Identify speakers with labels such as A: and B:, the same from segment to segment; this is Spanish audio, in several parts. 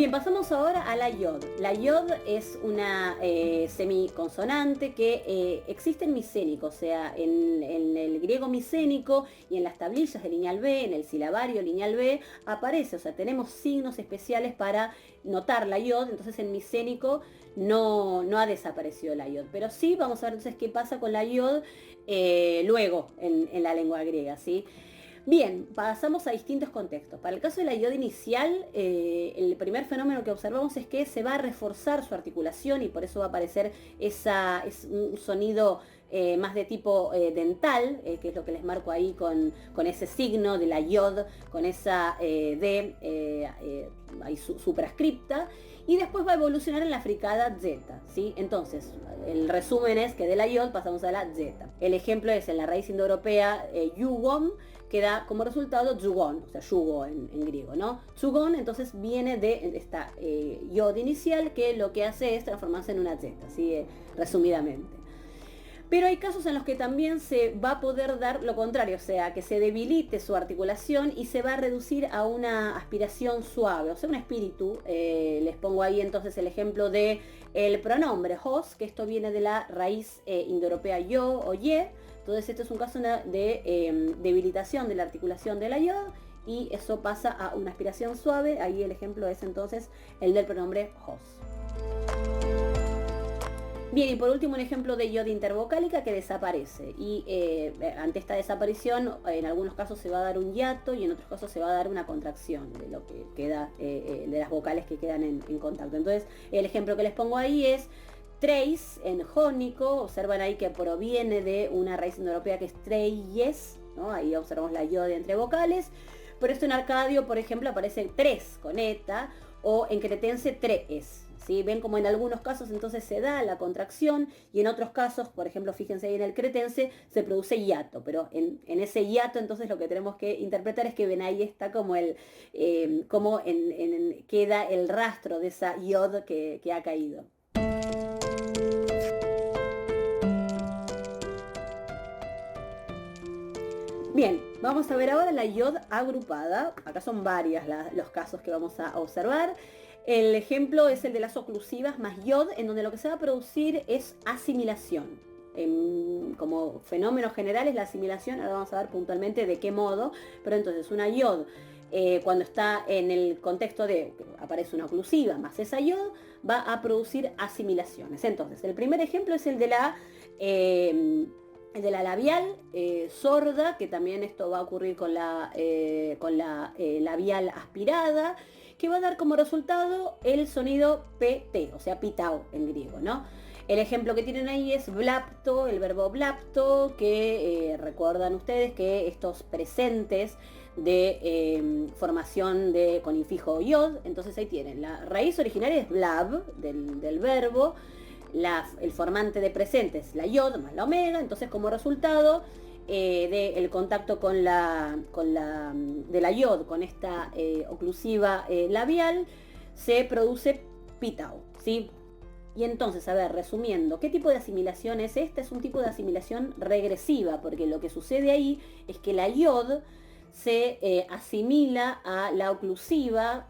A: Bien, pasamos ahora a la yod. La yod es una semiconsonante que existe en micénico, o sea, en el griego micénico y en las tablillas de lineal B, en el silabario lineal B, aparece, o sea, tenemos signos especiales para notar la yod, entonces en micénico no ha desaparecido la yod, pero sí vamos a ver entonces qué pasa con la yod luego en la lengua griega, ¿sí? Bien, pasamos a distintos contextos. Para el caso de la iod inicial, el primer fenómeno que observamos es que se va a reforzar su articulación y por eso va a aparecer es un sonido más de tipo dental, que es lo que les marco ahí con ese signo de la iod, con esa D ahí suprascripta. Y después va a evolucionar en la fricada zeta, ¿sí? Entonces, el resumen es que de la iod pasamos a la zeta. El ejemplo es en la raíz indoeuropea yugon, que da como resultado yugon, o sea, yugo en griego, ¿no? Yugon entonces viene de esta iod inicial que lo que hace es transformarse en una zeta, ¿sí? Resumidamente. Pero hay casos en los que también se va a poder dar lo contrario, o sea, que se debilite su articulación y se va a reducir a una aspiración suave, o sea, un espíritu. Les pongo ahí entonces el ejemplo de el pronombre hos, que esto viene de la raíz indoeuropea yo o ye. Entonces este es un caso de debilitación de la articulación de la yod y eso pasa a una aspiración suave. Ahí el ejemplo es entonces el del pronombre hos. Bien, y por último un ejemplo de iod intervocálica que desaparece. Y ante esta desaparición, en algunos casos se va a dar un hiato y en otros casos se va a dar una contracción de lo que queda, de las vocales que quedan en contacto. Entonces, el ejemplo que les pongo ahí es treis en jónico. Observan ahí que proviene de una raíz indoeuropea que es treyes, ¿no? Ahí observamos la iod entre vocales. Por esto en arcadio, por ejemplo, aparece tres con eta o en cretense tres. ¿Sí? Ven como en algunos casos entonces se da la contracción y en otros casos, por ejemplo, fíjense ahí en el cretense, se produce hiato, pero en ese hiato entonces lo que tenemos que interpretar es que ven ahí está como queda el rastro de esa iod que ha caído. Bien, vamos a ver ahora la iod agrupada. Acá son varias los casos que vamos a observar. El ejemplo es el de las oclusivas más iod, en donde lo que se va a producir es asimilación. Como fenómeno general es la asimilación, ahora vamos a ver puntualmente de qué modo, pero entonces una iod, cuando está en el contexto de que aparece una oclusiva más esa iod, va a producir asimilaciones. Entonces, el primer ejemplo es el de la labial sorda, que también esto va a ocurrir con la labial aspirada, que va a dar como resultado el sonido PT, o sea, pitao en griego, ¿no? El ejemplo que tienen ahí es blapto, el verbo blapto, que recuerdan ustedes que estos presentes de formación con infijo iod, entonces ahí tienen, la raíz originaria es blab, del verbo, el formante de presente es la iod más la omega, entonces como resultado del contacto de la iod con esta oclusiva labial, se produce pitao, ¿sí? Y entonces, a ver, resumiendo, ¿qué tipo de asimilación es esta? Es un tipo de asimilación regresiva, porque lo que sucede ahí es que la iod se asimila a la oclusiva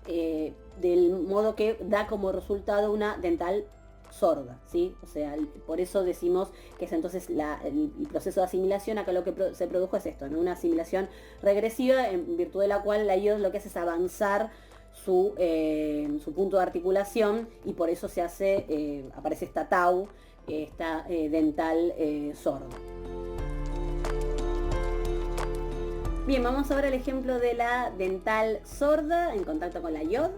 A: del modo que da como resultado una dental sorda, ¿sí? O sea, por eso decimos que es entonces el proceso de asimilación. Acá lo que se produjo es esto, ¿no? Una asimilación regresiva en virtud de la cual la iod lo que hace es avanzar su punto de articulación y por eso aparece esta tau, esta dental sorda. Bien, vamos a ver el ejemplo de la dental sorda en contacto con la iod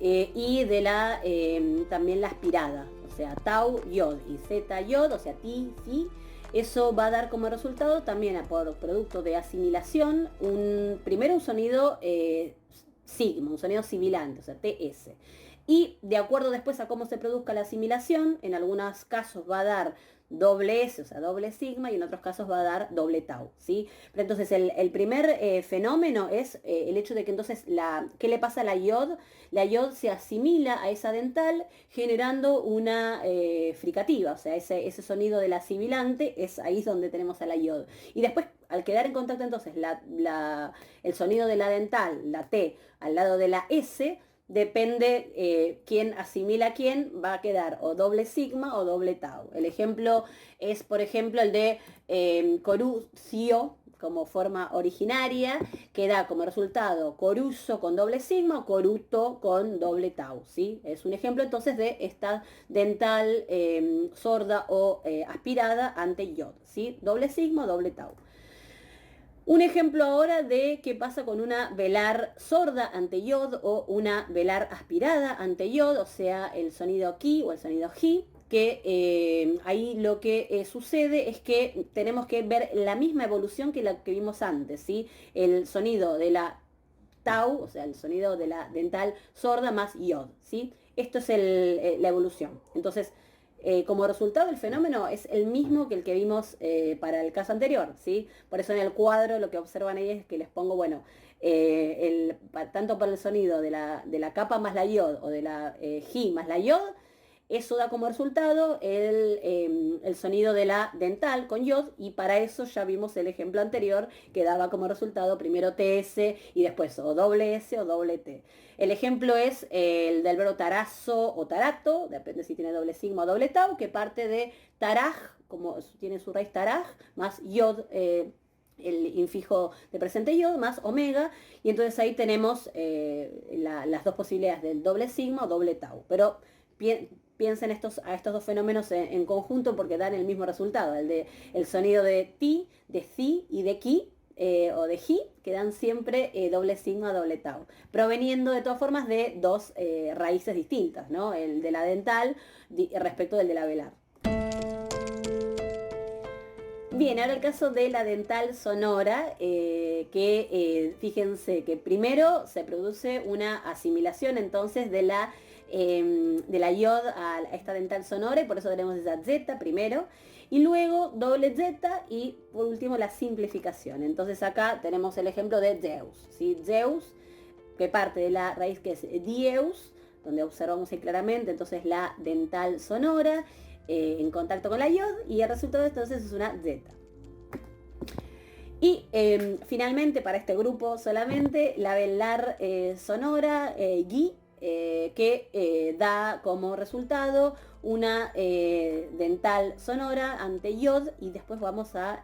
A: y de también la aspirada, o sea, tau iod y zeta iod, o sea, ti, si. Eso va a dar como resultado también por producto de asimilación primero un sonido sigma, un sonido sibilante, o sea, TS. Y de acuerdo después a cómo se produzca la asimilación, en algunos casos va a dar doble S, o sea, doble sigma, y en otros casos va a dar doble tau, ¿sí? Pero entonces el primer fenómeno es el hecho de que entonces, ¿qué le pasa a la iod? La iod se asimila a esa dental generando una fricativa, o sea, ese sonido de la sibilante, ahí es donde tenemos a la iod. Y después, al quedar en contacto entonces el sonido de la dental, la T, al lado de la S, depende quién asimila a quién, va a quedar o doble sigma o doble tau. El ejemplo es, por ejemplo, el de corucio, como forma originaria, que da como resultado coruso con doble sigma o coruto con doble tau, ¿sí? Es un ejemplo entonces de esta dental sorda o aspirada ante yod, ¿sí? Doble sigma o doble tau. Un ejemplo ahora de qué pasa con una velar sorda ante yod o una velar aspirada ante yod, o sea, el sonido ki o el sonido ji, que ahí lo que sucede es que tenemos que ver la misma evolución que la que vimos antes, ¿sí? El sonido de la tau, o sea, el sonido de la dental sorda más yod, ¿sí? Esto es la evolución. Entonces, como resultado el fenómeno es el mismo que el que vimos para el caso anterior, ¿sí? Por eso en el cuadro lo que observan ahí es que les pongo, bueno, tanto para el sonido de la capa más la yod o de la ji más la yod, eso da como resultado el sonido de la dental con yod, y para eso ya vimos el ejemplo anterior que daba como resultado primero TS y después o doble S o doble T. El ejemplo es el del verbo tarazo o tarato, depende si tiene doble sigma o doble tau, que parte de taraj, como tiene su raíz taraj, más yod, el infijo de presente yod, más omega, y entonces ahí tenemos las dos posibilidades del doble sigma o doble tau. Pero piensen a estos dos fenómenos en conjunto porque dan el mismo resultado, el sonido de ti, de si y de ki o de ji, que dan siempre doble sigma, doble tau, proveniendo de todas formas de dos raíces distintas, ¿no? El de la dental respecto del de la velar. Bien, ahora el caso de la dental sonora, fíjense que primero se produce una asimilación entonces de la yod a esta dental sonora, y por eso tenemos esa zeta primero, y luego doble zeta, y por último la simplificación. Entonces acá tenemos el ejemplo de Zeus, ¿sí? Zeus, que parte de la raíz que es dieus, donde observamos ahí claramente entonces la dental sonora en contacto con la yod, y el resultado entonces es una zeta. Y finalmente para este grupo solamente la velar sonora gi, que da como resultado una dental sonora ante yod, y después vamos a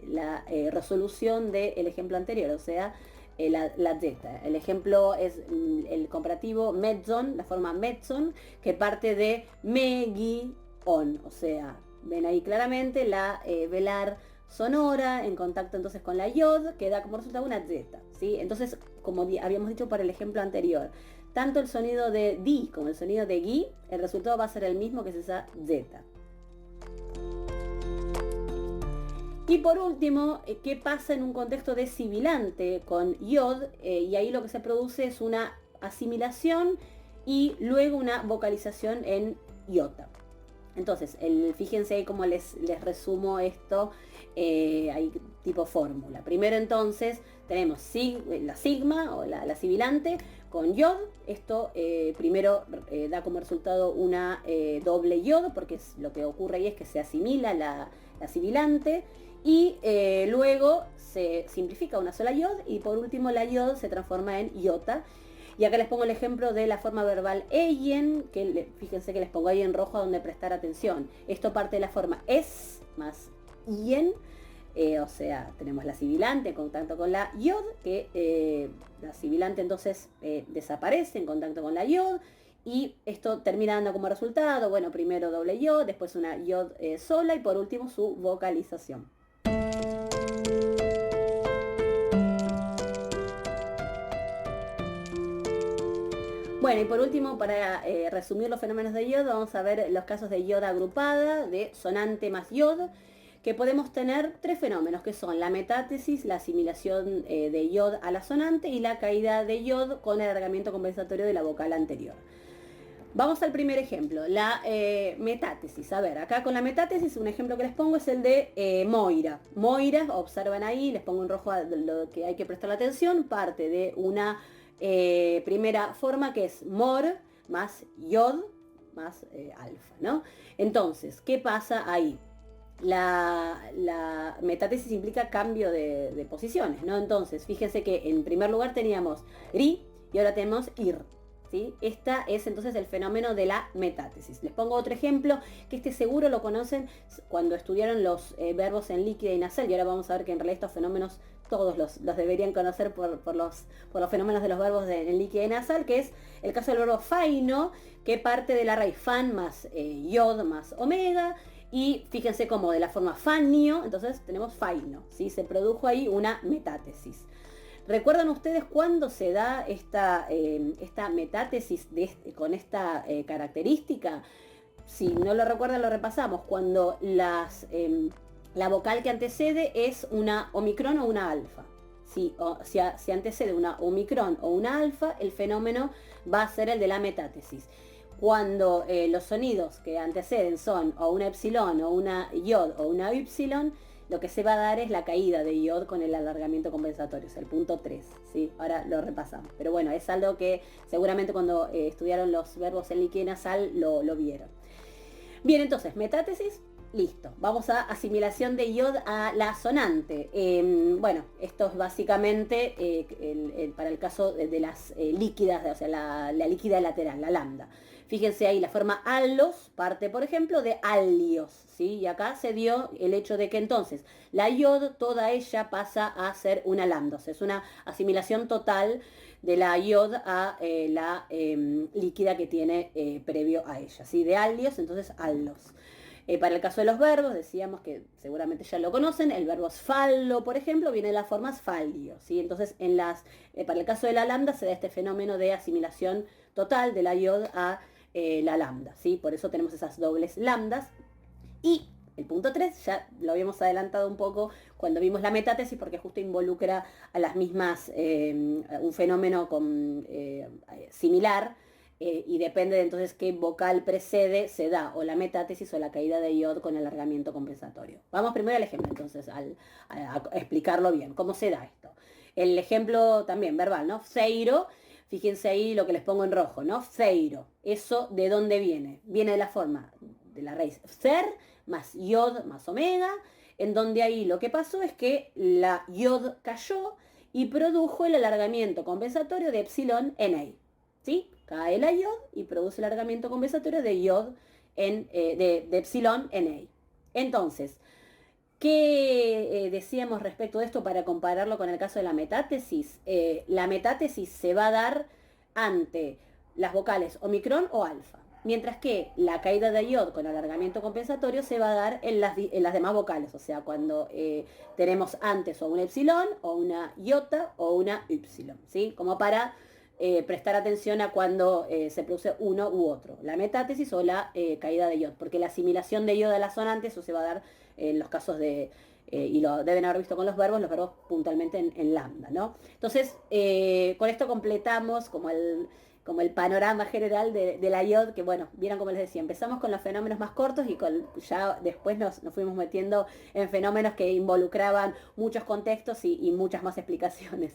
A: la resolución del ejemplo anterior, o sea, la zeta. El ejemplo es el comparativo mezzon, la forma mezzon, que parte de me, gi, on, o sea, ven ahí claramente la velar sonora en contacto entonces con la yod, que da como resultado una zeta, ¿sí? Entonces, como habíamos dicho para el ejemplo anterior, tanto el sonido de di como el sonido de gi, el resultado va a ser el mismo, que es esa zeta. Y por último, ¿qué pasa en un contexto de sibilante con yod? Y ahí lo que se produce es una asimilación y luego una vocalización en iota. Entonces, fíjense ahí cómo les resumo esto, hay tipo fórmula. Primero entonces tenemos la sigma o la sibilante con yod. Esto primero da como resultado una doble yod, porque lo que ocurre ahí es que se asimila la sibilante, y luego se simplifica una sola yod, y por último la yod se transforma en iota. Y acá les pongo el ejemplo de la forma verbal eyen, que fíjense que les pongo ahí en rojo a donde prestar atención. Esto parte de la forma es más yen, o sea, tenemos la sibilante en contacto con la yod, que la sibilante entonces desaparece en contacto con la yod, y esto termina dando como resultado, bueno, primero doble yod, después una yod sola, y por último su vocalización. Bueno, y por último, para resumir los fenómenos de yod, vamos a ver los casos de yod agrupada, de sonante más yod, que podemos tener tres fenómenos, que son la metátesis, la asimilación de yod a la sonante, y la caída de yod con el alargamiento compensatorio de la vocal anterior. Vamos al primer ejemplo, la metátesis. A ver, acá con la metátesis, un ejemplo que les pongo es el de Moira. Moira, observan ahí, les pongo en rojo lo que hay que prestar la atención, parte de una primera forma que es mor más yod más alfa, ¿no? Entonces, ¿qué pasa ahí? La metátesis implica cambio de posiciones, ¿no? Entonces, fíjense que en primer lugar teníamos ri y ahora tenemos ir, ¿sí? Esta es entonces el fenómeno de la metátesis. Les pongo otro ejemplo, que este seguro lo conocen cuando estudiaron los verbos en líquida y nasal, y ahora vamos a ver que en realidad estos fenómenos todos los deberían conocer por los fenómenos de los verbos en líquida y nasal, que es el caso del verbo faino, que parte de la raíz fan más yod más omega, y fíjense como de la forma fanio, entonces tenemos faino, ¿sí? Se produjo ahí una metátesis. ¿Recuerdan ustedes cuándo se da esta metátesis con esta característica? Si no lo recuerdan, lo repasamos. Cuando la vocal que antecede es una omicron o una alfa. Si antecede una omicron o una alfa, el fenómeno va a ser el de la metátesis. Cuando los sonidos que anteceden son o una epsilon o una yod o una ypsilon, lo que se va a dar es la caída de yod con el alargamiento compensatorio, es el punto 3, ¿sí? Ahora lo repasamos. Pero bueno, es algo que seguramente cuando estudiaron los verbos en líquida y nasal lo vieron. Bien, entonces, metátesis, listo. Vamos a asimilación de yod a la sonante. Bueno, esto es básicamente para el caso de las líquidas, o sea, la líquida lateral, la lambda. Fíjense ahí, la forma allos parte, por ejemplo, de allios, ¿sí? Y acá se dio el hecho de que entonces la yod, toda ella pasa a ser una lambda. O sea, es una asimilación total de la yod a la líquida que tiene previo a ella, ¿sí? De allios, entonces allos. Para el caso de los verbos, decíamos que seguramente ya lo conocen, el verbo sfallo, por ejemplo, viene de las formas fallio, ¿sí? Entonces, para el caso de la lambda se da este fenómeno de asimilación total de la yod a la lambda, ¿sí? Por eso tenemos esas dobles lambdas. Y el punto 3, ya lo habíamos adelantado un poco cuando vimos la metátesis, porque justo involucra a las mismas, un fenómeno similar, y depende de entonces qué vocal precede, se da o la metátesis o la caída de yod con alargamiento compensatorio. Vamos primero al ejemplo, entonces, a explicarlo bien, cómo se da esto. El ejemplo también verbal, ¿no? Feiro. Fíjense ahí lo que les pongo en rojo, ¿no? Feiro. ¿Eso de dónde viene? Viene de la forma de la raíz fer más yod más omega, en donde ahí lo que pasó es que la yod cayó y produjo el alargamiento compensatorio de epsilon en A. ¿Sí? Cae la yod y produce el alargamiento compensatorio de yod de epsilon en A. Entonces, ¿qué decíamos respecto de esto para compararlo con el caso de la metátesis? La metátesis se va a dar ante las vocales omicron o alfa, mientras que la caída de yod con alargamiento compensatorio se va a dar en las demás vocales, o sea, cuando tenemos antes o un epsilon o una iota o una ypsilon, ¿sí? Como para prestar atención a cuando se produce uno u otro, la metátesis o la caída de yod, porque la asimilación de yod a la sonante, eso se va a dar en los casos y lo deben haber visto con los verbos puntualmente en lambda, ¿no? Entonces, con esto completamos como el panorama general de la yod, que bueno, vieron como les decía, empezamos con los fenómenos más cortos y ya después nos fuimos metiendo en fenómenos que involucraban muchos contextos y muchas más explicaciones.